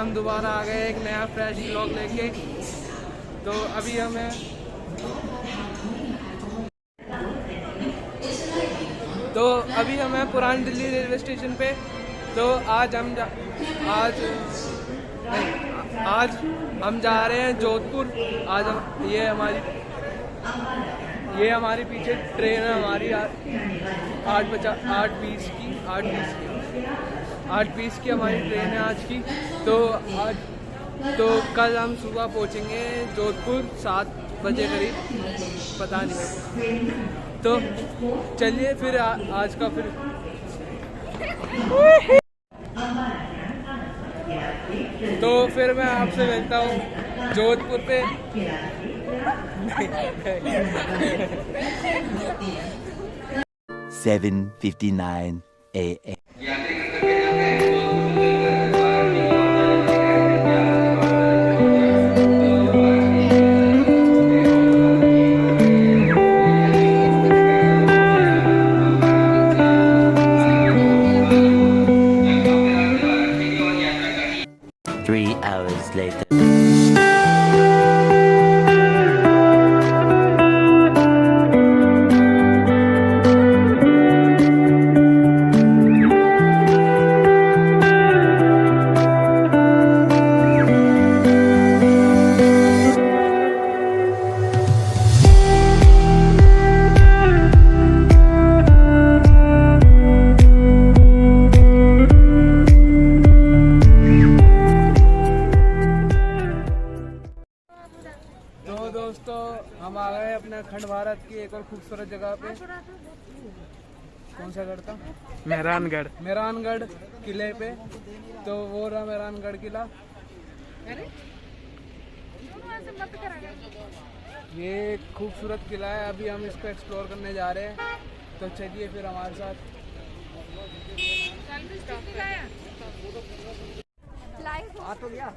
हम दोबारा आ गए एक नया फ्रेश व्लॉग लेके। तो अभी हमें पुरानी दिल्ली रेलवे स्टेशन पे। तो आज हम जा रहे हैं जोधपुर। ये हमारी पीछे ट्रेन है हमारी 8:20 की हमारी ट्रेन है आज की। तो कल हम सुबह पहुंचेंगे जोधपुर 7 बजे करीब, पता नहीं मेरे को। तो चलिए फिर आज का फिर तो फिर मैं आपसे मिलता हूँ जोधपुर पे। 7:59 AM. Later. हम आ गए अपने अखंड भारत की एक और खूबसूरत जगह पे। कौन सा गढ़ था? मेहरानगढ़ किले पे। तो वो रहा मेहरानगढ़ किला। ये खूबसूरत किला है, अभी हम इसको एक्सप्लोर करने जा रहे हैं। तो चलिए फिर हमारे साथ। आ तो गया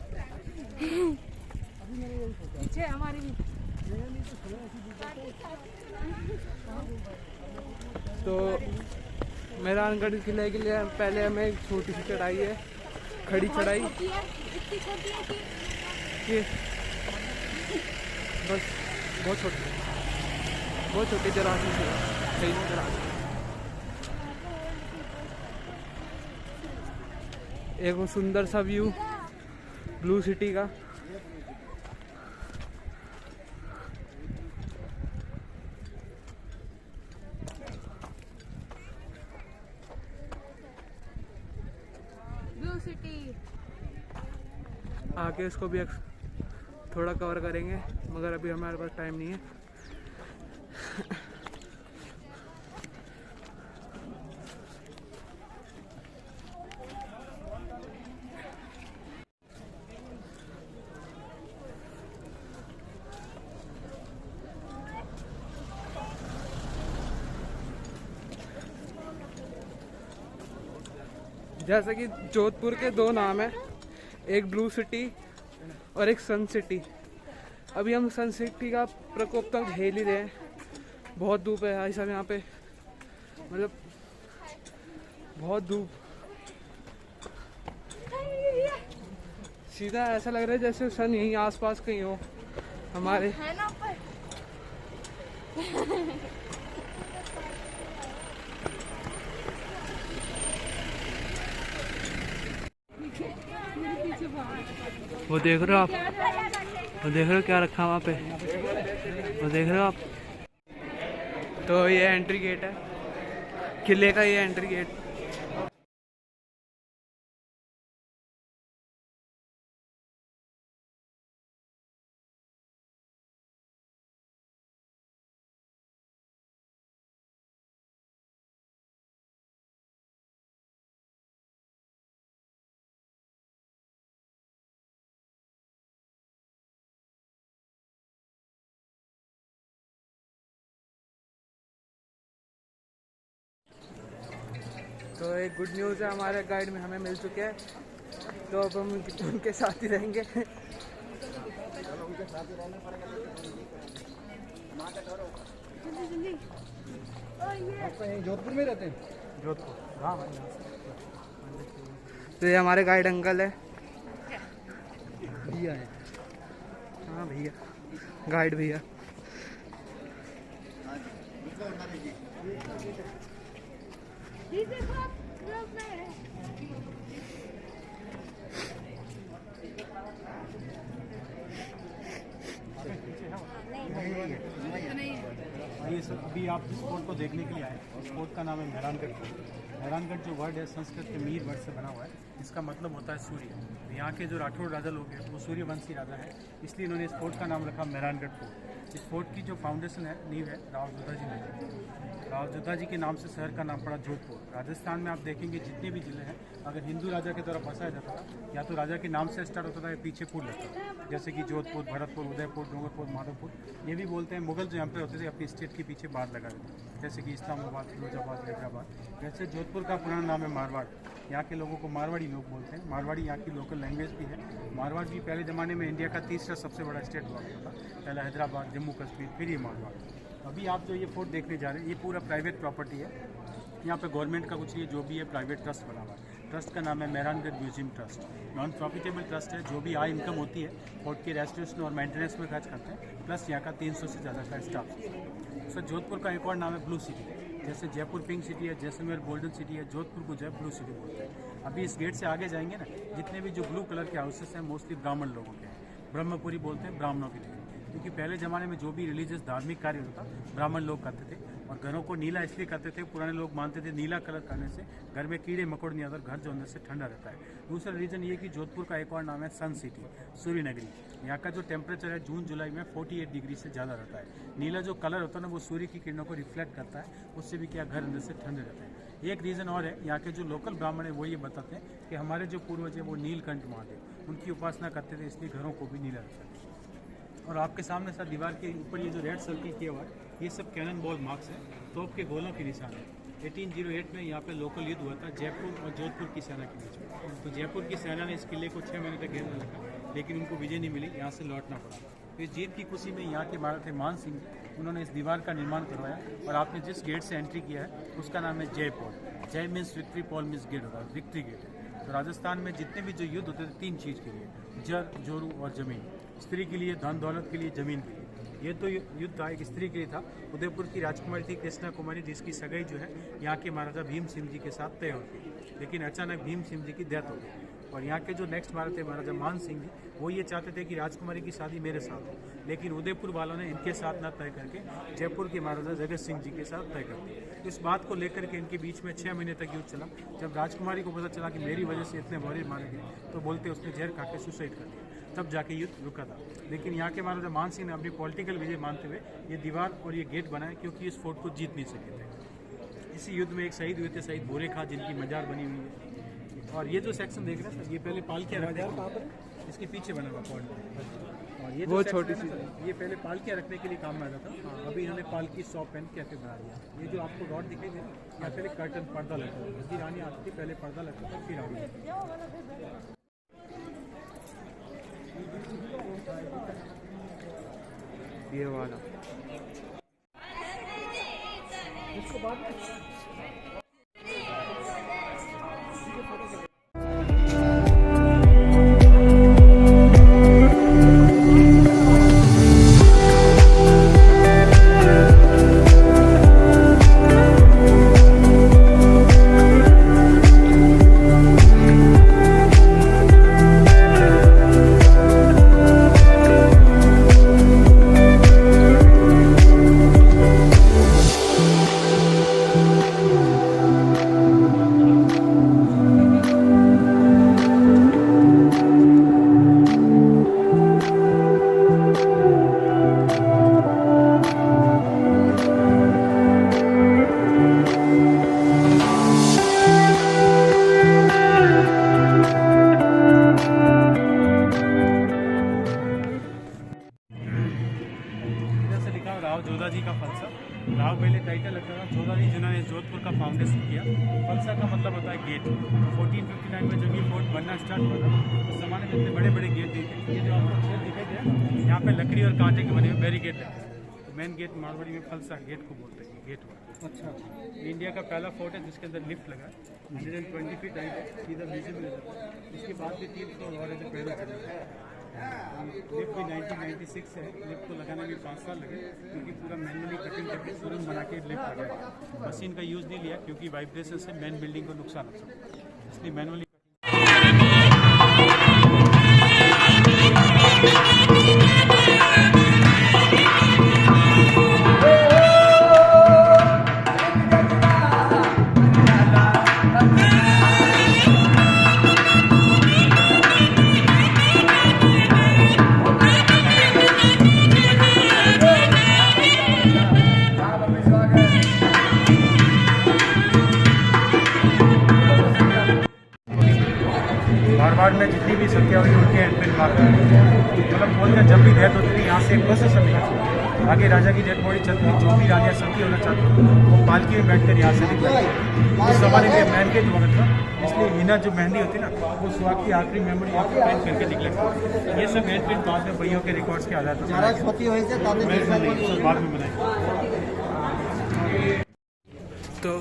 पीछे हमारी भी। तो मेहरानगढ़ किले के लिए पहले हमें एक छोटी सी चढ़ाई है, खड़ी चढ़ाई। ये बस बहुत छोटी जरा सी सही चढ़ा। एक वो सुंदर सा व्यू ब्लू सिटी का। आके इसको भी थोड़ा कवर करेंगे, मगर अभी हमारे पास टाइम नहीं है। जैसे कि जोधपुर के दो नाम है, एक ब्लू सिटी और एक सन सिटी। अभी हम सन सिटी का प्रकोप तक झेल ही रहे हैं। बहुत धूप है भाई साहब यहाँ पे, मतलब बहुत धूप। सीधा ऐसा लग रहा है जैसे सन यहीं आसपास कहीं हो हमारे। है ना ऊपर। वो देख रहे हो आप, वो देख रहे हो क्या रखा वहाँ पे, वो देख रहे हो आप। तो ये एंट्री गेट है किले का, ये एंट्री गेट। तो एक गुड न्यूज़ है, हमारे गाइड में हमें मिल चुके हैं। तो अब हम उनके साथ ही रहेंगे। जोधपुर में रहते हैं? जोधपुर, हाँ। तो ये हमारे गाइड अंकल है, भैया है। हाँ भैया, गाइड भैया। ये सर अभी आप इस फोर्ट को देखने के लिए आए। इस फोर्ट का नाम है मेहरानगढ़ फोर्ट। मेहरानगढ़ जो वर्ड है संस्कृत के मीर वर्ड से बना हुआ है, इसका मतलब होता है सूर्य। यहाँ के जो राठौड़ राजा लोग हैं वो सूर्यवंशी राजा है, इसलिए इन्होंने इस फोर्ट का नाम रखा मेहरानगढ़ फोर्ट। इस फोर्ट की जो फाउंडेशन है, नींव है, राव जोधा जी ने। राव जोधा जी के नाम से शहर का नाम पड़ा जोधपुर। राजस्थान में आप देखेंगे जितने भी जिले हैं, अगर हिंदू राजा के द्वारा बसाया जाता था, या तो राजा के नाम से स्टार्ट होता था या पीछे पुर लगता था, जैसे कि जोधपुर, भरतपुर, उदयपुर, डूंगरपुर, माधवपुर। ये भी बोलते हैं मुगल जो एम्पायर होते थे अपनी स्टेट के पीछे बाढ़ लगा देते, जैसे कि इस्लामाबाद, फिरोजाबाद, हैदराबाद। वैसे जोधपुर का पुराना नाम है मारवाड़। यहाँ के लोगों को मारवाड़ी लोग बोलते हैं। मारवाड़ी यहाँ की लोकल लैंग्वेज भी है। मारवाड़ भी पहले ज़माने में इंडिया का तीसरा सबसे बड़ा स्टेट हुआ करता था। पहला हैदराबाद, जम्मू कश्मीर, फिर ये मारवाड़। अभी आप जो ये फोर्ट देखने जा रहे हैं, ये पूरा प्राइवेट प्रॉपर्टी है। यहाँ पे गवर्नमेंट का कुछ ये जो भी है प्राइवेट ट्रस्ट बना हुआ है। ट्रस्ट का नाम है Mehrangarh museum trust. Non profitable trust है। जो भी आय इनकम होती है फोर्ट के रेस्टोरेशन और मेंटेनेंस में खर्च करते हैं, प्लस यहाँ का 300 से ज़्यादा का स्टाफ। सर जोधपुर का एक और नाम है ब्लू सिटी। जैसे जयपुर पिंक सिटी है, जैसलमेर गोल्डन सिटी है, जोधपुर को जो है ब्लू सिटी बोलते हैं। अभी इस गेट से आगे जाएंगे ना, जितने भी जो ब्लू कलर के हाउसेस हैं मोस्टली ब्राह्मण लोगों के हैं। ब्रह्मपुरी बोलते हैं ब्राह्मणों के लिए, क्योंकि पहले ज़माने में जो भी रिलीजियस धार्मिक कार्य होता ब्राह्मण लोग करते थे। और घरों को नीला इसलिए करते थे, पुराने लोग मानते थे नीला कलर करने से घर में कीड़े मकोड़ नहीं आते, घर जो अंदर से ठंडा रहता है। दूसरा रीज़न ये कि जोधपुर का एक और नाम है सन सिटी, सूर्य नगरी। यहाँ का जो टेम्परेचर है जून जुलाई में 48 डिग्री से ज़्यादा रहता है। नीला जो कलर होता है ना, वो सूर्य की किरणों को रिफ्लेक्ट करता है, उससे भी क्या घर अंदर से ठंडे रहते हैं। एक रीज़न और है, यहाँ के जो लोकल ब्राह्मण है वो ये बताते हैं कि हमारे जो पूर्वज है वो नीलकंठ महादेव, उनकी उपासना करते थे, इसलिए घरों को भी नीला रखते थे। और आपके सामने सर दीवार के ऊपर ये जो रेड सर्कल किया हुआ है, ये सब कैनन बॉल मार्क्स है, तोप के गोलों के निशान है। 1808 में यहाँ पे लोकल युद्ध हुआ था जयपुर और जोधपुर की सेना के बीच में। तो जयपुर की सेना ने इस किले को 6 महीने तक घेर रखा, लेकिन उनको विजय नहीं मिली, यहाँ से लौटना पड़ा। तो इस जीत की खुशी में यहाँ के महाराजा मान सिंह, उन्होंने इस दीवार का निर्माण करवाया। और आपने जिस गेट से एंट्री किया है उसका नाम है Jai Paul. Jai means victory, Paul means gate होता है, विक्ट्री गेट है। तो राजस्थान में जितने भी जो युद्ध होते थे 3 चीज़ के लिए, जर, जोरू और ज़मीन। स्त्री के लिए, धन दौलत के लिए, ज़मीन के लिए। ये तो युद्ध था, एक स्त्री के लिए था। उदयपुर की राजकुमारी थी कृष्णा कुमारी, जिसकी सगाई जो है यहाँ के महाराजा भीम सिंह जी के साथ तय होती, लेकिन अचानक भीम सिंह जी की डेथ हो गई। और यहाँ के जो नेक्स्ट महाराज थे महाराजा मान सिंह जी, वो ये चाहते थे कि राजकुमारी की शादी मेरे साथ हो, लेकिन उदयपुर वालों ने इनके साथ ना तय करके जयपुर के महाराजा जगत सिंह जी के साथ तय कर दिया। इस बात को लेकर के इनके बीच में 6 महीने तक युद्ध चला। जब राजकुमारी को पता चला कि मेरी वजह से इतने वॉरियर मारे गए, तो बोलते उसने जहर खा के सुसाइड कर दिया, तब जाके युद्ध रुका था। लेकिन यहाँ के महाराजा मान सिंह ने अपनी पॉलिटिकल विजय मानते हुए ये दीवार और ये गेट बनाए, क्योंकि इस फोर्ट को जीत नहीं सके थे। इसी युद्ध में एक शहीद हुए थे, शहीद भूरे खां, जिनकी मजार बनी हुई है। और ये जो सेक्शन देख रहे हैं सर, ये पहले पालकियाँ रखने के, इसके पीछे बना हुआ पॉइंट। और ये वो छोटी सी, ये पहले पालकियाँ रखने के लिए काम में आता था। अभी इन्होंने पालकी शॉप एंड कैफे बना दिया। ये जो आपको रॉड दिखाई दे रहा है, यहाँ पहले कर्टन पर्दा लगता था। इसकी रानी आती थी, पहले पर्दा लगता था, फिर आगे। ये वाला इसको बाद में जोधा जी का फलसा। राव पहले टाइटल लगता था, जोधा जी जिन्होंने जोधपुर का फाउंडेशन किया। फलसा का मतलब होता है गेट। 1459 में जब ये फोर्ट बनना स्टार्ट हुआ था, उस जमाने में इतने बड़े बड़े गेट नहीं थे। ये जो आपको छेद दिखाई दे रहा है, यहाँ पे लकड़ी और कांटे के बने हुए बैरिकेड लगते हैं। तो मेन गेट मारवाड़ी में फलसा गेट को बोलते हैं, गेट हुआ। अच्छा, इंडिया का पहला फोर्ट है जिसके अंदर लिफ्ट लगा है। 120 फीट हाइट है, सीधा विजिबल है। इसके बाद भी 3 फ्लोर और है जो पैदल चलेगा। लिफ्ट भी 1996 है। लिफ्ट को लगाने में 5 साल लगे क्योंकि पूरा मैनुअली कटिंग करके तुरंत बना के लिफ्ट आ गया। मशीन का यूज़ नहीं लिया क्योंकि वाइब्रेशन से मेन बिल्डिंग को नुकसान हो सकता है, इसलिए मैनुअली। मारवाड़ में जितनी भी संख्या हुई उनके एंट्री मारवाड़ मतलब बोलते हैं जब भी डेथ होती थी यहाँ से एक प्रोसेसन निकलती, आगे राजा की डेड बॉडी चलती, जो भी रानियाँ संख्या होना चाहती वो पालकी में बैठ कर यहाँ से निकलती। उस जमाने में मैन के वक्त था, इसलिए मीना जो मेहंदी होती ना वो सुहाग की आखिरी मेमोरी यहाँ पर प्रिंट करके निकलेगा। ये सब हैंड प्रिंट बाद में भैया के रिकॉर्ड्स के आधार पर बाद में बनाई। तो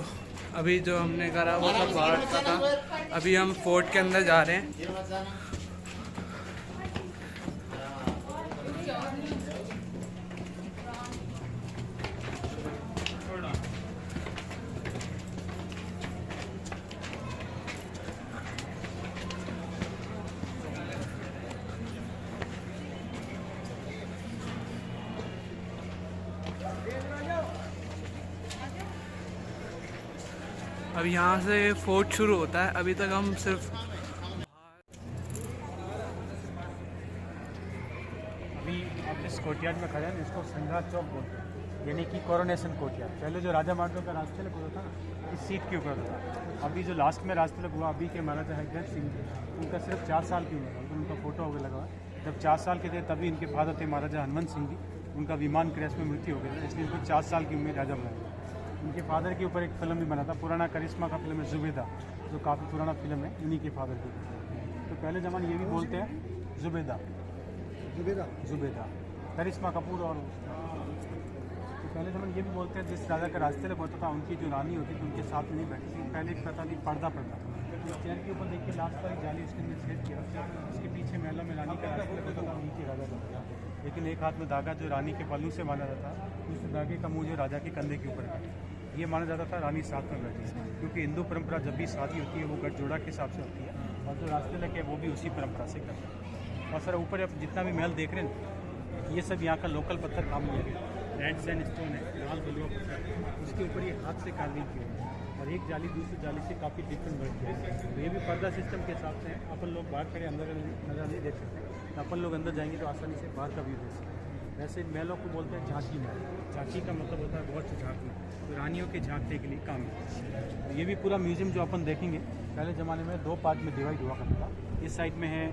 अभी जो हमने करा वो सब बाहर का था, अभी हम फोर्ट के अंदर जा रहे हैं। अब यहाँ से फोर्ट शुरू होता है, अभी तक हम सिर्फ अभी आप जिस कोर्टयार्ड में खड़े हैं इसको संघात चौक बोलते हैं, यानी कि कोरोनेशन कोर्टयार्ड। पहले जो राजा महाराजा का राजतिलक होता था ना, इस सीट के ऊपर होता था। अभी जो लास्ट में राजतिलक हुआ अभी के महाराजा हरगत सिंह, उनका सिर्फ 4 साल की उम्र था, उनका फोटो वगैरह लगा हुआ। जब 4 साल के थे तभी इनके फादर थे महाराजा हनुमंत सिंह जी, उनका विमान क्रैश में मृत्यु हो गई थी, इसलिए इनको 4 साल की उम्र राजा बनाया। इनके फादर के ऊपर एक फिल्म भी बना था, पुराना करिश्मा का फिल्म है जुबेदा, जो काफ़ी पुराना फिल्म है, इन्हीं के फादर के ऊपर। तो पहले ज़माने ये भी बोलते हैं जुबेदा, जुबेदा जुबेदा करिश्मा कपूर। और तो पहले ज़माने ये भी बोलते हैं जिस राजा का राजतिलक होता था उनकी जो रानी होती थी उनके साथ नहीं बैठती थी, पहले एक पता नहीं पर्दा पड़ता था। इस चेयर के ऊपर देखिए लास्ट पर एक जाली उसके अंदर सेट किया, उसके पीछे महलों में रानी का राजतिलक होता था, नीचे राजा का, लेकिन एक हाथ में धागा जो रानी के पल्लू से बांधा जाता था, उस धागे का मुँह जो राजा के कंधे के ऊपर था। ये माना जाता था रानी साथ में बैठी है, क्योंकि हिंदू परंपरा जब भी शादी होती है वो गठजोड़ा के हिसाब से होती है, और जो राजतिलक है वो भी उसी परंपरा से करते हैं। और सर ऊपर आप जितना भी महल देख रहे हैं ये सब यहाँ का लोकल पत्थर काम लिया गया, रेड सैंडस्टोन है, लाल बलुआ पत्थर, उसके ऊपर ये हाथ से कार्विंग की है, और एक जाली दूसरी जाली से काफ़ी डिफरेंट वर्क किया है। तो ये भी पर्दा सिस्टम के हिसाब से है, अपन लोग बाहर खड़े अंदर नज़र नहीं देख सकते, अपन लोग अंदर जाएंगे तो आसानी से बाहर का व्यू देख सकते हैं। वैसे महलों को बोलते हैं झांकी महल, झांकी का मतलब होता है बहुत से झांकना, तो रानियों के झांकने के लिए काम है। तो ये भी पूरा म्यूजियम जो अपन देखेंगे पहले ज़माने में 2 पार्ट में डिवाइड हुआ करता था। इस साइड में है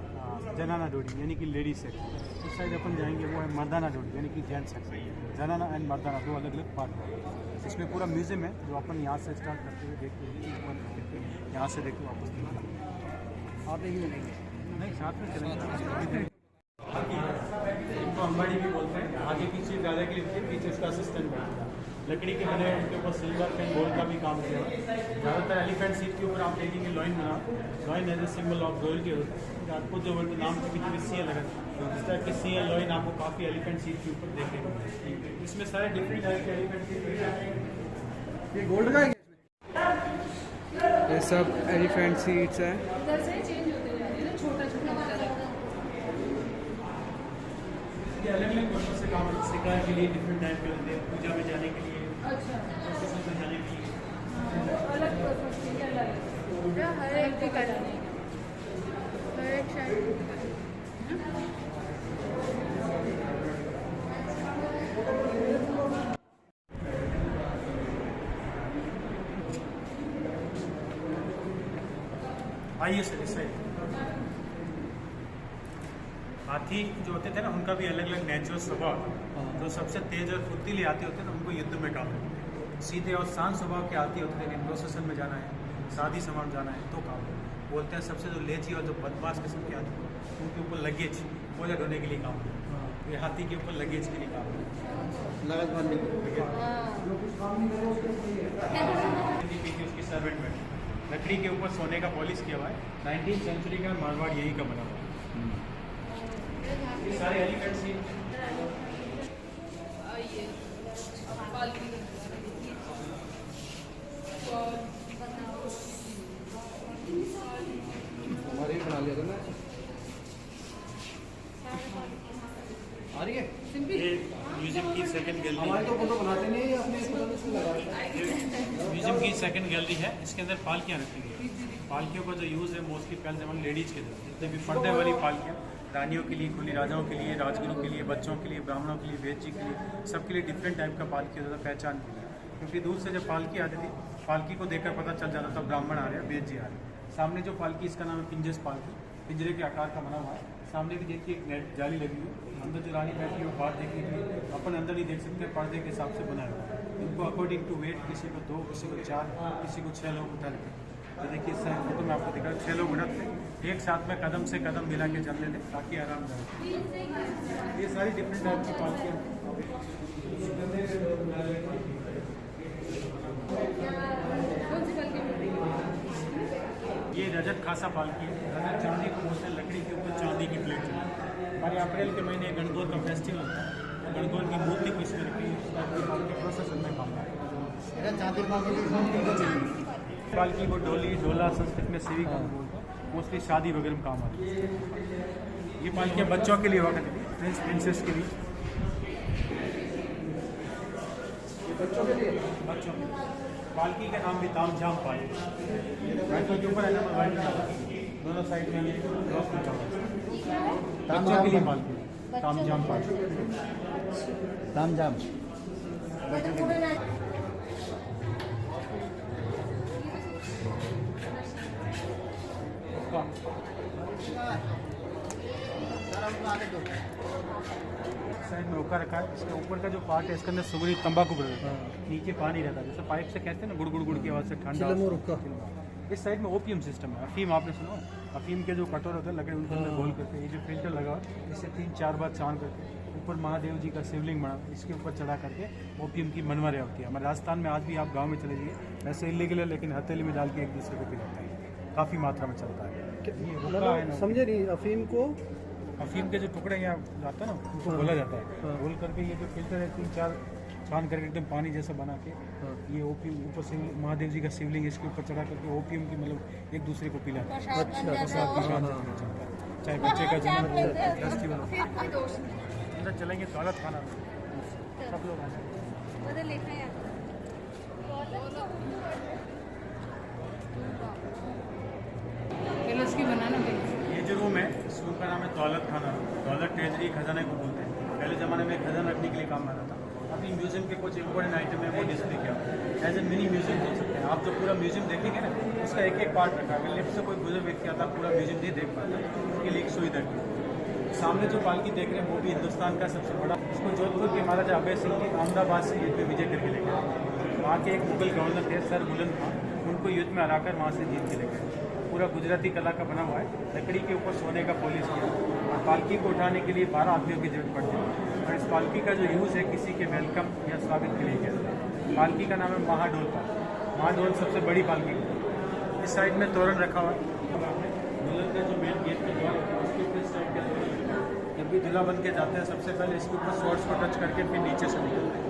जनाना डोरी यानी कि लेडीज सेक्शन, उस साइड अपन जाएंगे वो है मर्दाना डोरी यानी कि जेंट्स सेक्शन। जनाना एंड मर्दाना 2 अलग अलग पार्ट है। इसमें पूरा म्यूजियम है जो अपन यहाँ से स्टार्ट करते हुए देखते हैं, यहाँ से देखते वापस आप एक नहीं साथ में चलेंगे। इनको अंबाड़ी भी बोलते हैं, आगे पीछे राजा के लिए पीछे उसका असिस्टेंट बैठता है, लकड़ी के बने उनके ऊपर सिल्वर पेन गोल्ड का भी काम किया है। ज़्यादातर एलिफेंट सीट के ऊपर आप देखेंगे लॉइन बना, lion as a symbol of royalty होता है। आपको जो नाम की कितनी सी लगा इस तरह की सी लॉइन आपको काफ़ी एलिफेंट सीट के ऊपर देखेंगे। इसमें सारे डिफरेंट टाइप के एलिफेंट सीट, ये गोल्ड का ये सब एलिफेंट सीट्स हैं। ये अलग अलग पर्पज से काम शिकार के लिए डिफरेंट टाइप के होते हैं, पूजा में जाने के लिए, प्रोसेशन में जाने के लिए अलग हर एक की करनी हर एक शायद। आइए सर इस साइड। हाथी जो होते थे ना उनका भी अलग अलग नेचुरल स्वभाव, जो सबसे तेज और फुर्तीले हाथी होते हैं ना उनको युद्ध में काम करते हैं। सीधे और शांत स्वभाव के हाथी होते हैं, प्रोसेशन में जाना है, शादी समारोह जाना है तो काम बोलते हैं। सबसे जो लेची और जो बदमाश किस्म के हाथी उनके ऊपर लगेज बोझा ढोने के लिए काम करते हैं। ये हाथी के ऊपर लगेज के लिए काम करते हैं। उसकी सर्वेंट में लकड़ी के ऊपर सोने का पॉलिश किया हुआ है, 19वीं सेंचुरी का मारवाड़ यही का बना हुआ है। सारे एलिफेंट्स ही ये पालकी हमारे ही बना लिया था ना। आ रही है ये म्यूजियम की सेकंड गैलरी हमारे तो फोटो बनाते नहीं अपने म्यूजियम की सेकंड गैलरी है। इसके अंदर पालकियाँ रखी गई हैं। पालकियों का जो यूज़ है मोस्टली पहले जमाने लेडीज़ के थे। जितने भी पर्दे वाली पालकियाँ रानियों के लिए, कुली राजाओं के लिए, राजगुरु के लिए, बच्चों के लिए, ब्राह्मणों के लिए, वेद जी के लिए, सबके लिए डिफरेंट टाइप का पालकी होता था पहचान के लिए। क्योंकि दूर से जब पालकी आती थी, पालकी को देखकर पता चल जाता था ब्राह्मण आ रहे हैं, वेद जी आ रहे हैं। सामने जो पालकी, इसका नाम है पिंजस पालकी, पिंजरे के आकार का बना हुआ है। सामने भी देखिए एक नेट जाली लगी हुई है। अंदर जो रानी बैठी है वो बाहर देखने के लिए, अपन अंदर नहीं देख सकते, पर्दे के हिसाब से बनाया हुआ है। इनको अकॉर्डिंग टू वेट किसी को 2, किसी को 4, किसी को 6 लोग उठा लेते। तो देखिए इस फोटो में आपको दिखा 6 लोग उठते थे, एक साथ में कदम से कदम मिला के चलते थे ताकि आराम रहे। ये सारी डिफरेंट टाइप की पालकियाँ। कौन सी पालकी बोल रही है? ये रजत खासा पालकी है। रजत चांदी को बोलते हैं, लकड़ी के ऊपर चांदी की प्लेट चलती है। हमारे अप्रैल के महीने गणगौर का फेस्टिवल होता है। गणगौर की मूर्ति को इसमें रखी है, प्रोसेस में काम है। पालकी को डोली, डोला संस्कृत में सेवी का बोलते हैं। मोस्टली शादी वगैरह में काम आती है। ये पालकियाँ बच्चों के लिए हुआ करती थी, प्रिंस प्रिंसेस के लिए। बच्चों के लिए बच्चों के लिए पालकी का नाम भी तामझाम पालकी। राइफल के ऊपर है नंबर वाइट, दोनों साइड में ये क्रॉस लिखा हुआ है। बच्चों के लिए पालकी, तामझाम पालकी, तामझाम। साइड में होकर रखा है। इसके ऊपर का जो पार्ट है इसके अंदर सुगरी तंबाकू भर रहता है, नीचे पानी रहता है। जैसे पाइप से कहते हैं ना, गुड़ गुड़ गुड़ की आवाज़ से ठंडा। इस साइड में ओपियम सिस्टम है। अफीम आपने सुना है? अफीम के जो कटोरे होते हैं लकड़ी, उनके अंदर घोल करके ये जो फिल्टर लगा हुआ है, इससे 3-4 बार छान करके ऊपर महादेव जी का शिवलिंग बना, इसके ऊपर चढ़ा करके ओपियम की मनवरें होती है। हमारे राजस्थान में आज भी आप गाँव में चले जाइए, वैसे इलीगल है लेकिन हथेली में डाल के एक दूसरे को पिलाते हैं। काफ़ी मात्रा में चलता है। ये हुक्का है ना, समझे नहीं अफीम को। अफीम के जो टुकड़े यहाँ जाता है ना, उनको बोला जाता है। बोल करके ये जो फिल्टर है 3-4 छान करके एकदम पानी जैसा बना के ये ओपियम ऊपर से महादेव जी का शिवलिंग इसके ऊपर चढ़ा करके ओपियम की मतलब एक दूसरे को पिलाते हैं। चाहे बच्चे का जन्म हो, फेस्टिवल हो। अंदर चलेंगे दौलत खाना, सब लोग आ जाएंगे। की बनाना ये जो रूम है, इस रूम का नाम है दौलत खाना। दौलत ट्रेजरी, खजाने को बोलते हैं। पहले ज़माने में खजाना रखने के लिए काम आता था। अभी म्यूजियम के कुछ इंपॉर्टेंट आइटम है वो डिस्प्ले किया एज ए मिनी म्यूजियम बोल सकते हैं। आप जो पूरा म्यूजियम देखेंगे ना, उसका एक एक पार्ट रखा है। अगर लिफ्ट से कोई बुजुर्ग व्यक्ति आता पूरा म्यूजियम नहीं देख पाता, उसके लिए एक सुविधा की। सामने जो पालकी देख रहे हैं वो भी हिंदुस्तान का सबसे बड़ा, इसको जोधपुर के महाराजा अभय सिंह की अहमदाबाद से युद्ध में विजय करके लेके आए। वहाँ के एक मुगल गवर्नर थे सर बुलंद खां, उनको युद्ध में हराकर वहाँ से जीत के लेके आए। पूरा गुजराती कला का बना हुआ है। लकड़ी के ऊपर सोने का पॉलिश किया और पालकी को उठाने के लिए 12 आदमियों की जरूरत पड़ती है। और इस पालकी का जो यूज़ है किसी के वेलकम या स्वागत के लिए किया। पालकी का नाम है महाडोल पालकी। महाडोल सबसे बड़ी पालकी। इस साइड में तोरण रखा हुआ है। दुल्हन का जो मेन गेट का द्वार होता है उसके ऊपर इस साइड का तोरण रखा है। जब भी दूल्हा बन के जाते हैं सबसे पहले इसके ऊपर स्वॉर्ड्स को टच करके फिर नीचे से निकलते हैं।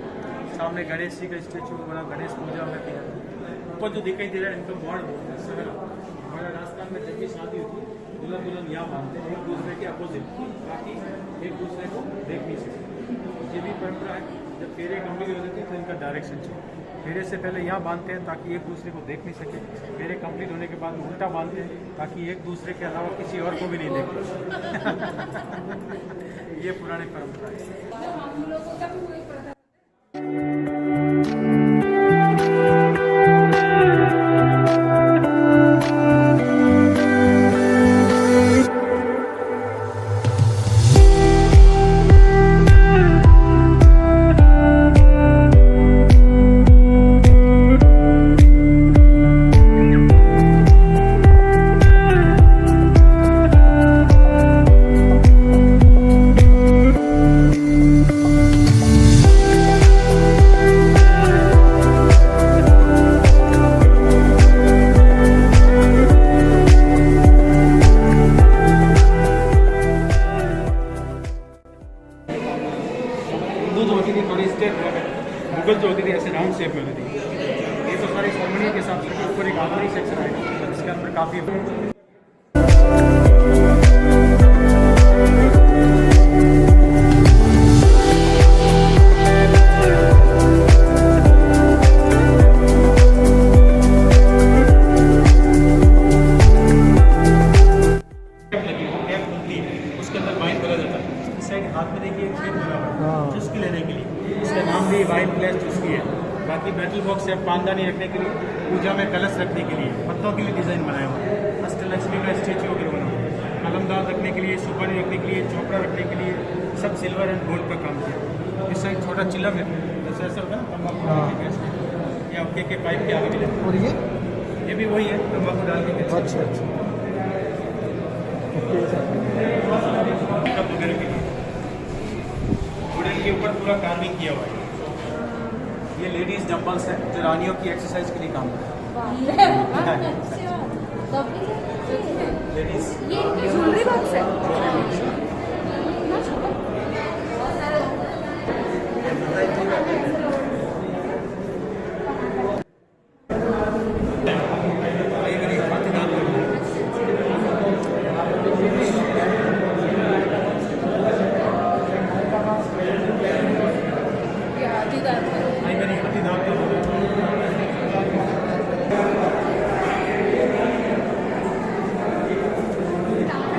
सामने गणेश जी का स्टेचू बना, गणेश पूजा में किया जाती है। ऊपर जो दिखाई दे रहा है इनको मॉड बोलते हैं, सगरा। हमारे राजस्थान में जब भी शादी होती है दूल्हा दुल्हन यहाँ बांधते हैं एक दूसरे के अपोजिट, ताकि एक दूसरे को देख नहीं सके। ये भी परंपरा है। जब फेरे कंप्लीट हो जाती है तो इनका डायरेक्शन चाहिए। फेरे से पहले यहाँ बांधते हैं ताकि एक दूसरे को देख नहीं सके। फेरे कंप्लीट होने के बाद उल्टा बांधते हैं ताकि एक दूसरे के अलावा किसी और को भी नहीं देख ये पुरानी परंपरा है। हम लोगों का भी वही प्रथा उर्दू जो होती थी थोड़ी स्टेट मुगल जो होती थी ऐसे राउंड शेप में होती थी। ये तो सारी सेरेमनी के हिसाब से ऊपर एक आखिरी सेक्शन है जिसके अंदर काफ़ी उसके अंदर वाइन भरा जाता है। इस साइड हाथ में देखिए एक छेद बना हुआ है चुस्की लेने के लिए, इसका नाम भी वाइन प्लेस चुस्की है। बाकी मेटल बॉक्स है पानदानी रखने के लिए, पूजा में कलश रखने के लिए, पत्तों के लिए डिज़ाइन बनाया हुआ है, अष्टलक्ष्मी का स्टेचू वगैरह बना हुआ है, कलमदान रखने के लिए, सुपारी रखने के लिए, चोपड़ा रखने के लिए, सब सिल्वर एंड गोल्ड का काम किया। इस साइड छोटा चिल्लम है जैसे ऐसा होता है ना तम्बाकू या ओके के पाइप के आगे मिले। और ये भी वही है तम्बाकू डाल के अच्छा अच्छा कप वगैरह के लिए वुडन के ऊपर पूरा कार्विंग किया हुआ है। ये लेडीज डंबल्स हैं जो रानियों की एक्सरसाइज के लिए काम करते हैं। लेडीज ये ज्वेलरी बॉक्स है।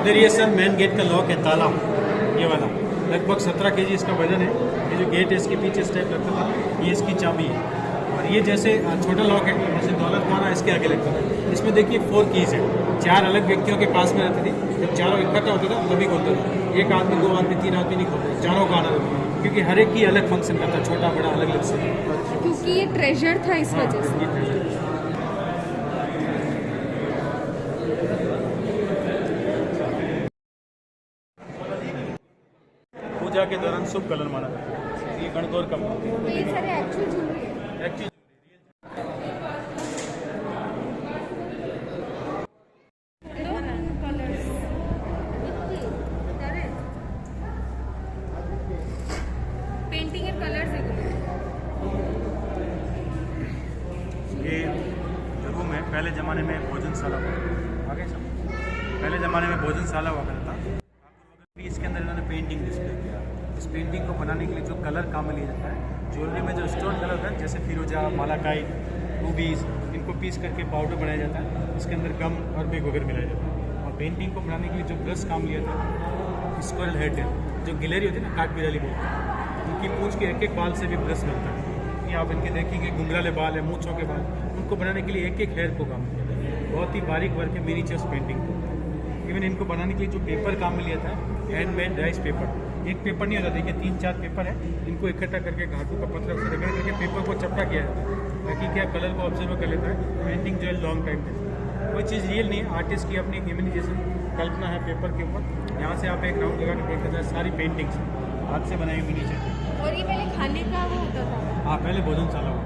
इधर ये सर मेन गेट का लॉक है ताला, ये वाला लगभग 17 kg इसका वजन है। ये जो गेट है इसके पीछे स्टेप लगता था, ये इसकी चाबी है। और ये जैसे छोटा लॉक है जैसे दौलत खाना इसके आगे लगता था। इसमें देखिए 4 कीज है, 4 अलग व्यक्तियों के पास में रहती थी। जब चारों इकट्ठा होता था तभी खोलता था, एक आदमी 2 आदमी 3 आदमी नहीं खोलते, चारों का आना रहता, क्योंकि हर एक की अलग फंक्शन करता, छोटा बड़ा अलग अलग से। क्योंकि ये ट्रेजर था इस वजह से। पूजा के दौरान शुभ कलर माना जाता है। ये गणगौर का तो ये सारे एक्चुअल ज्वेलरी है। एक्चुअली पेंटिंग एंड कलर्स है। ये रूम है, पहले ज़माने में भोजनशाला हुआ, आगे सब पहले ज़माने में भोजनशाला हुआ करता था। भी इसके अंदर इन्होंने पेंटिंग डिस्प्ले किया। इस पेंटिंग को बनाने के लिए जो कलर काम में लिया जाता है, ज्वेलरी में जो स्टोन कलर होता है जैसे फिरोजा, मालाकाई, रूबीज, इनको पीस करके पाउडर बनाया जाता है। इसके अंदर गम और बेग वगैरह मिलाया जाता है। और पेंटिंग को बनाने के लिए जो ब्रश काम लिया था, स्क्वायरल हेड है, जो गिलहरी होती है ना, काठबिराली बोलते हैं, उनकी पूंछ के एक एक बाल से भी ब्रश बनता है। ये आप इनके देखेंगे घुंघराले बाल है, मूँछों के बाल, उनको बनाने के लिए एक एक हेयर को काम किया। बहुत ही बारीक वर्क है मिनीचर्स पेंटिंग को। इवन इनको बनाने के लिए जो पेपर काम में लिया था, हैंडमेड राइस पेपर, एक पेपर नहीं होता, देखिए 3-4 पेपर है, इनको इकट्ठा करके घाटों का पत्थर से रगड़ करके पेपर को चपटा किया जाता है, ताकि क्या कलर को ऑब्जर्व कर लेता है। पेंटिंग जो है लॉन्ग टाइम तक, कोई चीज़ रियल नहीं है, आर्टिस्ट की अपनी इमेजिनेशन कल्पना है पेपर के ऊपर। यहाँ से आप एक राउंड लगा के देखा जाए, सारी पेंटिंग्स हाथ से बनाई हुई नीचे। और ये पहले खाने का वो होता था। हाँ, पहले भोजनशाला हुआ।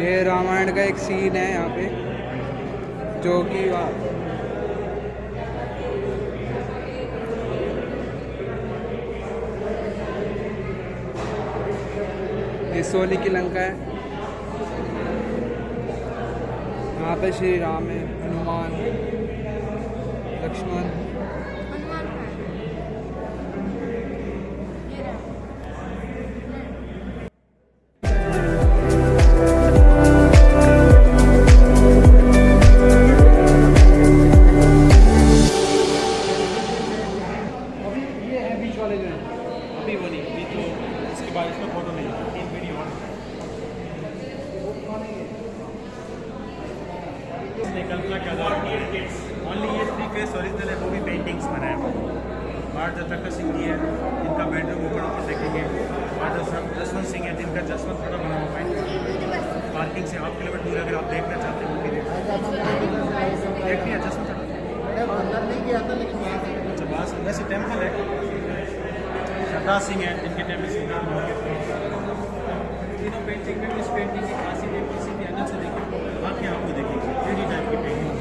ये रामायण का एक सीन है यहाँ पे, जो कि ये सोने की लंका है। यहाँ पे श्री राम है, हनुमान, लक्ष्मण। अभी वो नहीं, अभी तो इसके बाद इसमें फोटो नहीं है, 3 वीडियो और इसने कल्पना के आधार पर ओनली ये 3 फेस ओरिजिनल है, वो भी पेंटिंग्स बनाए हुए हैं। बाहर जो तखत सिंह जी है, इनका बेडरूम ऊपर ऊपर देखेंगे। बाहर जो जसवंत सिंह है, जिनका जसवंत थोड़ा बना हुआ है, पार्किंग से हाफ किलोमीटर दूर अगर आप देखना चाहते हैं वो भी देखिए जसवंत अंदर नहीं गया था लेकिन अच्छा बस वैसे टेम्पल है। सरदार सिंह है, जिनके टेम्पल सिंगार तीनों पेंटिंग में इस पेंटिंग की खासियत है, किसी भी अंदर से देखिए, बाकी आपको देखेंगे 3D टाइप की पेंटिंग।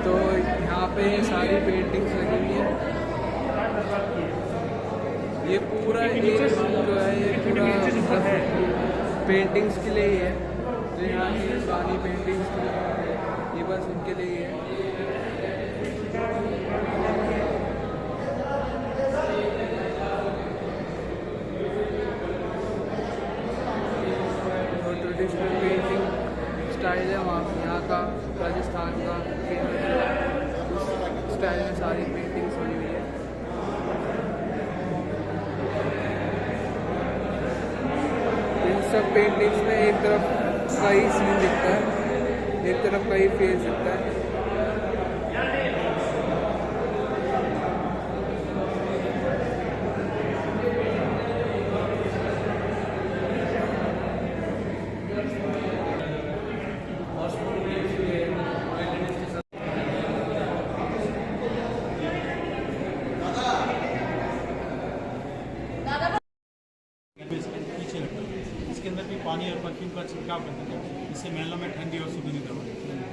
तो यहाँ पे ये सारी पेंटिंग्स लगी हुई है। ये पूरा एक जो है ये पूरा पेंटिंग्स के लिए ही है। तो यहाँ की पुरानी पेंटिंग्स के लिए ये बस उनके लिए ही है। और ट्रेडिशनल पेंटिंग स्टाइल है वहाँ यहाँ का, राजस्थान का स्टाइल में सारी पेंटिंग्स बनी हुई है। इन सब पेंटिंग्स में एक तरफ कई सीन दिखता है, एक तरफ कई फेस दिखता है। पीछे लगता है, इसके अंदर भी पानी और परफ्यूम का छिड़काव करते हैं, इससे महलों में ठंडी और सुगंधित हवा।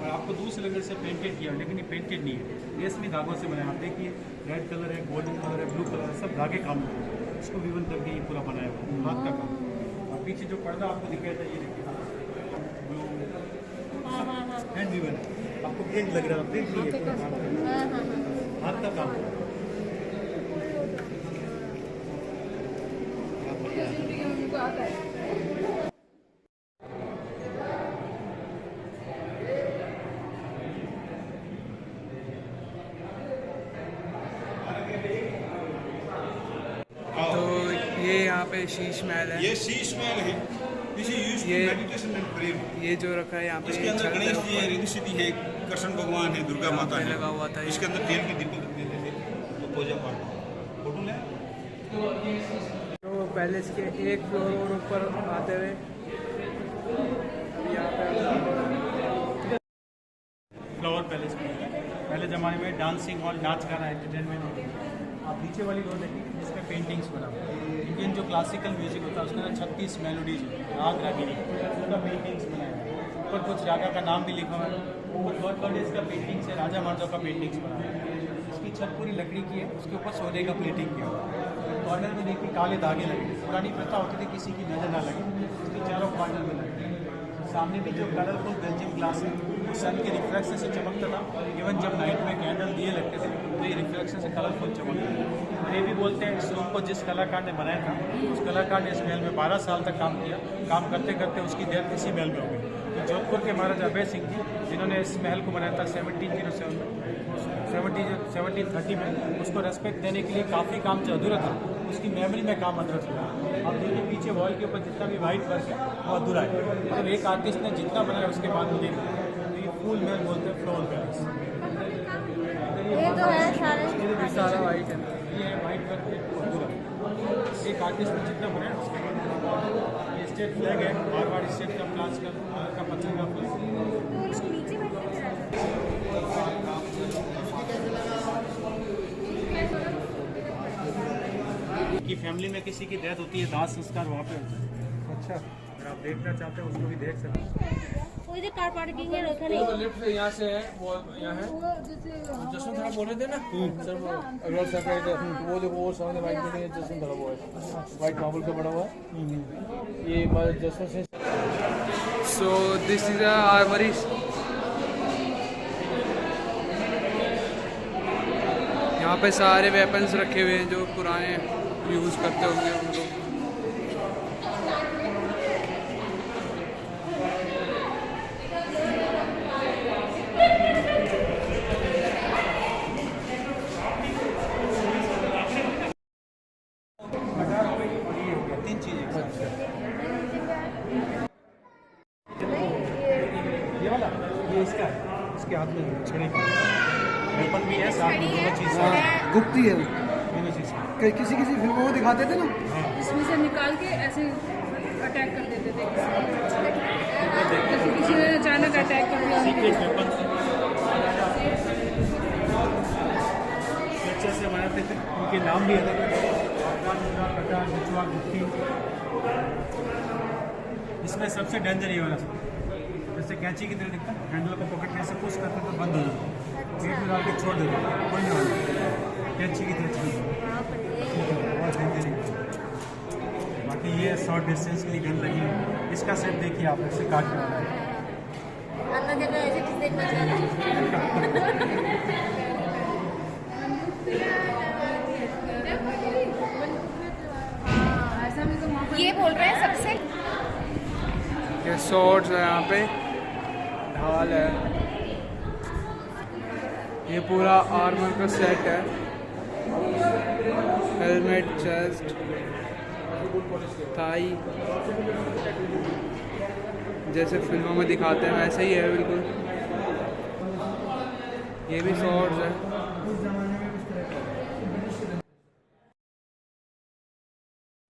और आपको दूसरे लेवल से पेंटेड किया, लेकिन ये पेंटेड नहीं है, रेशमी धागों से बनाया। आप देखिए रेड कलर है, गोल्डन कलर है, ब्लू कलर है, सब धागे काम होते हैं। इसको विवन करके ये पूरा बनाया हुआ है, हाथ का काम। और पीछे जो पर्दा आपको दिखाया था, ये देखिए ब्लू हैंड विवन है, आपको प्रिंट लग रहा है, प्रिंट नहीं है, हाथ का काम। उनको आता है। तो ये यहाँ पे शीश महल है। ये शीश महल है। This is used ये- for meditation and prayer. ये जो रखा है यहाँ पे इसके अंदर छत है गणेश जी है, ऊपर। रिद्धि सिद्धि है, कृष्ण भगवान है, दुर्गा यहाँ माता पे है। लगा हुआ था ये। इसके अंदर तेल की दीपक देते थे तो पूजा पाठ फोटो ले। तो पैलेस के एक फ्लोर और ऊपर आते हुए यहाँ पे फ्लावर पैलेस में पहले ज़माने में डांसिंग हॉल, नाच गाना, एंटरटेनमेंट होता था। आप नीचे वाली रोड देखिए, जिसमें पेंटिंग्स बना हुआ है। इंडियन जो क्लासिकल म्यूजिक होता है उसके अंदर 36 मेलोडीज होती है, राग रागिनी, उसका पेंटिंग्स बनाया है। ऊपर कुछ रागा का नाम भी लिखा हुआ है। ऊपर गॉड गॉडेस का पेंटिंग्स है, राजा महाराजा का पेंटिंग्स बना हुआ है। इसकी छत पूरी लकड़ी की है, उसके ऊपर सोने का प्लेटिंग किया हुआ है। कॉर्नर में देखिए काले धागे लगे, पुरानी प्रथा होती थी किसी की नज़र ना लगे, इसके चारों कॉर्नर में लगे। सामने भी जो कलरफुल बेल्जियम ग्लास है वो सन के रिफ्लेक्शन से चमकता था। इवन जब नाइट में कैंडल दिए लगते थे तो ये रिफ्लेक्शन से कलरफुल चमकता था। और ये भी बोलते हैं इस रूम को जिस कलाकार ने बनाया था, उस कलाकार ने इस महल में 12 साल तक काम किया। काम करते करते उसकी डेथ इसी महल में हो गई। तो जोधपुर के महाराजा अभय सिंह जी, जिन्होंने इस महल को बनाया था 1707 में, 1730 में, उसको रेस्पेक्ट देने के लिए काफ़ी काम जो अधूरा था उसकी मेमोरी में काम अधूरा था। आप देखिए पीछे वॉल के ऊपर जितना भी वाइट वर्क है वो अधूरा है। मतलब एक आर्टिस्ट ने जितना बनाया उसके बाद में देखा तो ये फुल महल बोलते हैं, फ्लोर पैलेस। ये तो है सारे ये सारा वाइट है। ये है वाइट वर्क है अधूरा। एक आर्टिस्ट ने जितना बनाया उसके बाद ये स्टेट फ्लैग है, मारवाड़ स्टेट का फ्लास का पत्थर का फ्लैग। नीचे की फैमिली में किसी की डेथ होती है, दाह संस्कार वहाँ पे होता है। अच्छा, अगर आप देखना चाहते हैं उसको भी देख सकते हैं। ওই যে কার পার্কিং এর ওখানে लिफ्ट यहाँ से है, वो यहाँ है। जसवंत थड़ा बोल रहे थे ना सर, वो अग्रवाल सर का वो देखो वो सामने वाइट बिल्डिंग है, जसवंत थड़ा वो है, वाइट मार्बल का बना हुआ है। ये जसवंत से। So this is a armoury. यहाँ पे सारे वेपन्स रखे हुए हैं जो पुराने यूज़ करते होंगे उन लोग। तीन चीज़ें। ये वाला ये इसका है, इसके हाथ में छड़ी का वेपन भी है, साथ में दोनों चीज़ है, गुप्ती है वो। दोनों चीज़ है। किसी किसी फिल्मों में दिखाते थे ना। इसमें से निकाल के ऐसे अटैक कर देते थे जैसे किसी ने अचानक अटैक कर दिया सीक्रेट वेपन फ्लेक्चर से बनाया था बनाते थे, उनके नाम भी अलग है, अफगान मुद्रा, कटार, बिचुआ, गुत्ती। इसमें सबसे डेंजर ये वाला सब, जैसे कैंची की तरह दिखता है, हैंडल को पकड़ के ऐसे पुश करते तो बंद हो जाता है, पेट में डाल के छोड़ देते कोई नहीं होता, कैंची की तरह चलती है, बहुत डेंजर है। बाकी ये शॉर्ट डिस्टेंस के लिए गन लगी है। इसका सेट देखिए आप, ऐसे काटने वाला है। ये बोल रहे हैं सबसे ये शॉर्ट्स है, यहाँ पे ढाल है, ये पूरा आर्मर का सेट है, हेलमेट, चेस्ट, थाई, जैसे फिल्मों में दिखाते हैं वैसे ही है बिल्कुल। ये भी शॉर्ट्स है।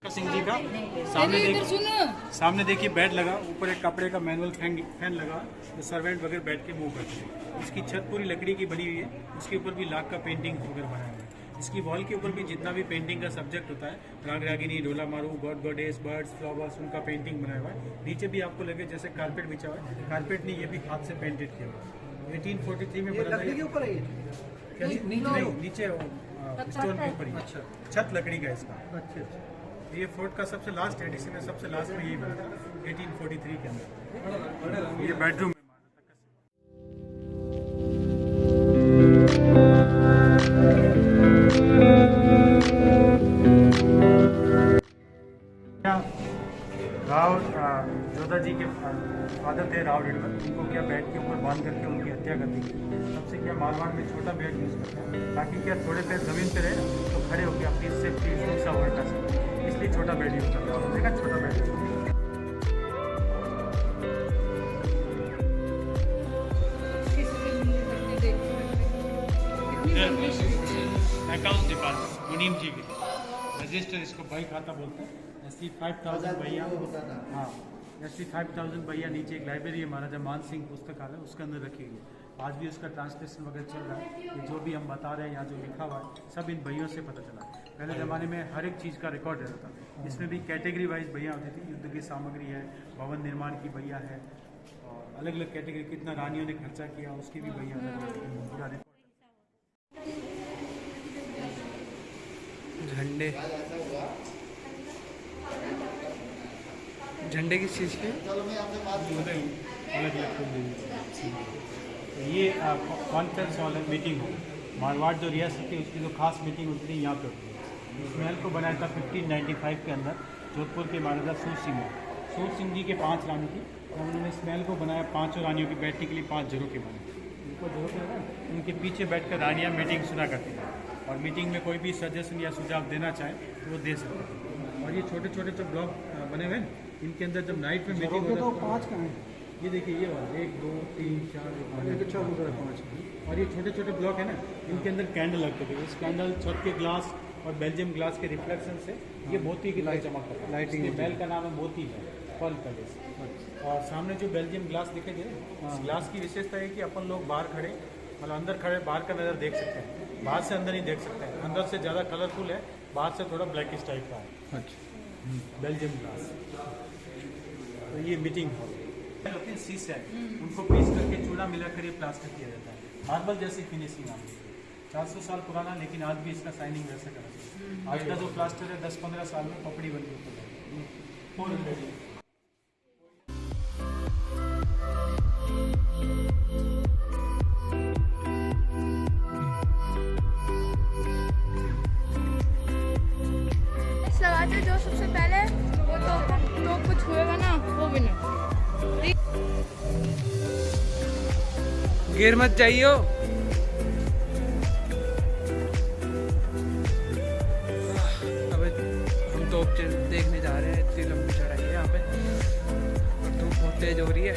सिंह जी का सामने देखिए बेड लगा, ऊपर एक कपड़े का मैनुअल फैन लगा, जो सर्वेंट वगैरह बैठ के मूव करते हैं। इसकी छत पूरी लकड़ी की बनी हुई है, उसके ऊपर भी लाख का पेंटिंग वगैरह बनाया हुआ है। इसकी वॉल के ऊपर भी जितना भी पेंटिंग का सब्जेक्ट होता है, राग रागिनी, डोला मारू, गॉड गॉडेस, बर्ड्स, फ्लावर्स, उनका पेंटिंग बनाया हुआ है। नीचे भी आपको लगे जैसे कारपेट बिछा हुआ है, कारपेट नहीं, ये भी हाथ से पेंटेड किया हुआ है। 1843 में बना लकड़ी के ऊपर है ये? नहीं, नीचे स्टोन के ऊपर ही। अच्छा छत लकड़ी का है इसका। अच्छा। ये फोर्ट का सबसे लास्ट एडिशन है, सबसे लास्ट में यही बना था 1843 के अंदर। ये बेडरूम है। राव जोधा जी के फादर थे राव डिडवर, उनको क्या बेड के ऊपर बांध करके उनकी हत्या कर दी गई। सबसे क्या मारवाड़ में छोटा बेड यूज़ करते हैं, ताकि क्या थोड़े पैर ज़मीन पे रहे तो खड़े होकर अपनी सेफ्टी सुरक्षा वर्क कर सकें, इसलिए छोटा बेड यूज़ करते हैं। देखा छोटा बेड। अकाउंट डिपार्टमेंट मुनीम जी के रजिस्टर, इसको भाई खाता बोलते हैं। ऐसी 5000 भैया, हाँ ऐसी 5000 भैया नीचे एक लाइब्रेरी है महाराजा मान सिंह पुस्तकालय, उसके अंदर रखी गई है। आज भी उसका ट्रांसलेशन वगैरह चल रहा है। ये जो भी हम बता रहे हैं यहाँ जो लिखा हुआ है सब इन भैयों से पता चला। पहले ज़माने में हर एक चीज़ का रिकॉर्ड रहता था, इसमें भी कैटेगरी वाइज भैया होती थी। युद्ध की सामग्री है, भवन निर्माण की भैया है, और अलग अलग कैटेगरी, कितना रानियों ने खर्चा किया उसकी भी भैया पूरा रिकॉर्ड। झंडे, झंडे किस चीज़ के? ये कॉन्फ्रेंस हॉल है, मीटिंग हॉल। मारवाड़ जो रियासत थी उसकी जो खास मीटिंग होती थी यहाँ पे होती है। इस महल को बनाया था 1595 के अंदर जोधपुर के महाराजा सूर सिंह ने। सूर सिंह जी के 5 रानी थी, और उन्होंने इस महल को बनाया 5 रानियों की बैठने के लिए 5 झरोके बने। उनको झरोके लगा, उनके पीछे बैठकर रानियाँ मीटिंग सुना करती थी, और मीटिंग में कोई भी सजेशन या सुझाव देना चाहे तो वो दे सकते थे। और ये छोटे छोटे जो ब्लॉक बने हुए हैं, इनके अंदर जब नाइट में मीटिंग तो 5 कहाँ हैं? ये देखिए ये वाला 1 2 3 4 5, और ये छोटे छोटे ब्लॉक है ना, इनके अंदर कैंडल लगते थे। इस कैंडल छत के ग्लास और बेल्जियम ग्लास के रिफ्लेक्शन से ये मोती की तरह चमकता है। लाइटिंग महल का नाम है मोती है, पर्ल पैलेस। और सामने जो बेल्जियम ग्लास दिखे दे रहे हैं, इस ग्लास की विशेषता है कि अपन लोग बाहर खड़े, मतलब अंदर खड़े बाहर का नज़र देख सकते हैं, बाहर से अंदर नहीं देख सकते हैं। अंदर से ज़्यादा कलरफुल है, बाहर से थोड़ा ब्लैकिश टाइप का है। अच्छा, बेल्जियम ग्लास। तो ये मीटिंग हॉल होते हैं, शीशे उनको पीस करके चूड़ा मिलाकर ये प्लास्टर किया जाता है। मार्बल जैसी फिनिशिंग आती है। 400 साल पुराना, लेकिन आज भी इसका शाइनिंग वैसा करा। आज का जो प्लास्टर है 10-15 साल में पपड़ी बन के ऊपर जाएगी। लगाते जो सबसे पहले वो तो कुछ हुएगा ना, वो विनर। गिर मत जाइयो। अब हम तोप देखने जा रहे हैं, इतनी लंबी चढ़ाई है यहाँ पे, और धूप बहुत तेज हो रही है।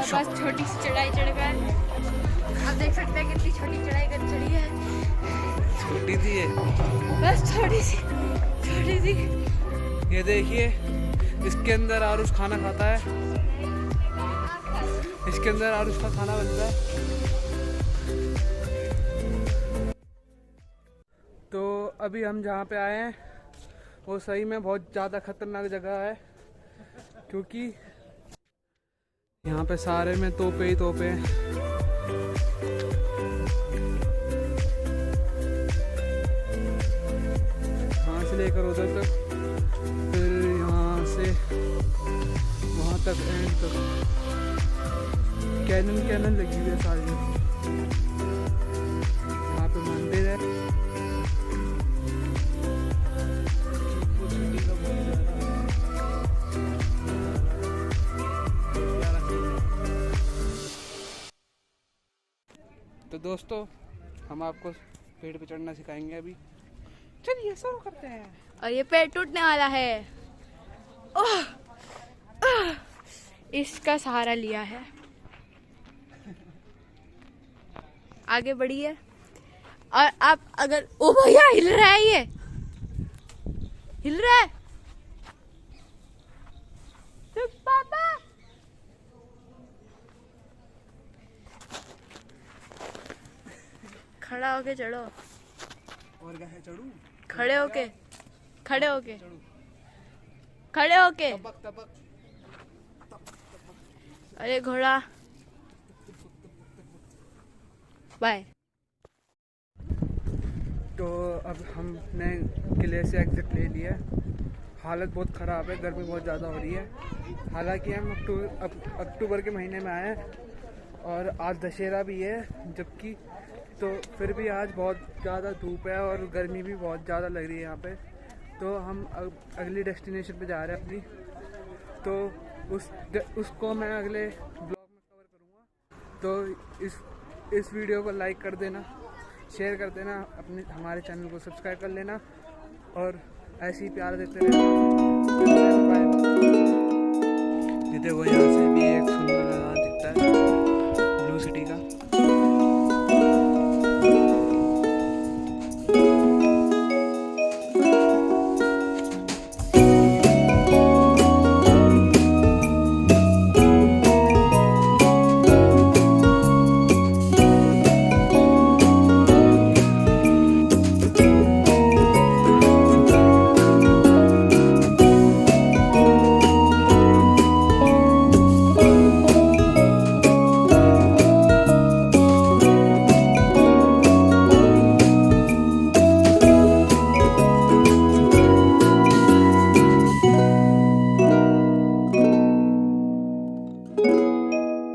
बस छोटी सी चढ़ाई चढ़ गए। आप देख सकते हैं कितनी छोटी चढ़ाई कर चढ़ी है। छोटी थी ये, बस छोटी सी छोटी सी। ये देखिए इसके अंदर आरुष खाना खाता है, इसके अंदर आरुष का खाना बनता है। तो अभी हम जहाँ पे आए हैं वो सही में बहुत ज़्यादा खतरनाक जगह है, क्योंकि यहाँ पे सारे में तोपे ही तोपे हैं। यहाँ से लेकर उधर तक, फिर यहाँ से वहाँ तक, एंड तक कैनन लगी हुई है सारी। यहाँ पे मंदिर है। तो दोस्तों हम आपको पेड़ पे चढ़ना सिखाएंगे अभी। चलिए शुरू करते हैं। और ये पेड़ टूटने वाला है। ओह, ओह, इसका सहारा लिया है, आगे बढ़िए। और आप अगर, ओ भैया हिल रहा है, ये हिल रहा है पापा। खड़ा होके चढ़ो। और क्या है, चढ़ूं? खड़े होके, खड़े होके, खड़े होके। तबक तबक। अरे घोड़ा, बाय। तो अब हमने किले से एग्जिट ले लिया है। हालत बहुत ख़राब है, गर्मी बहुत ज़्यादा हो रही है। हालांकि हम अक्टूबर के महीने में आए हैं और आज दशहरा भी है, जबकि तो फिर भी आज बहुत ज़्यादा धूप है और गर्मी भी बहुत ज़्यादा लग रही है यहाँ पे। तो हम अगली डेस्टिनेशन पे जा रहे हैं अपनी, तो उसको मैं अगले ब्लॉग में कवर करूँगा। तो इस वीडियो को लाइक कर देना, शेयर कर देना, हमारे चैनल को सब्सक्राइब कर लेना और ऐसे ही प्यार देते रहना।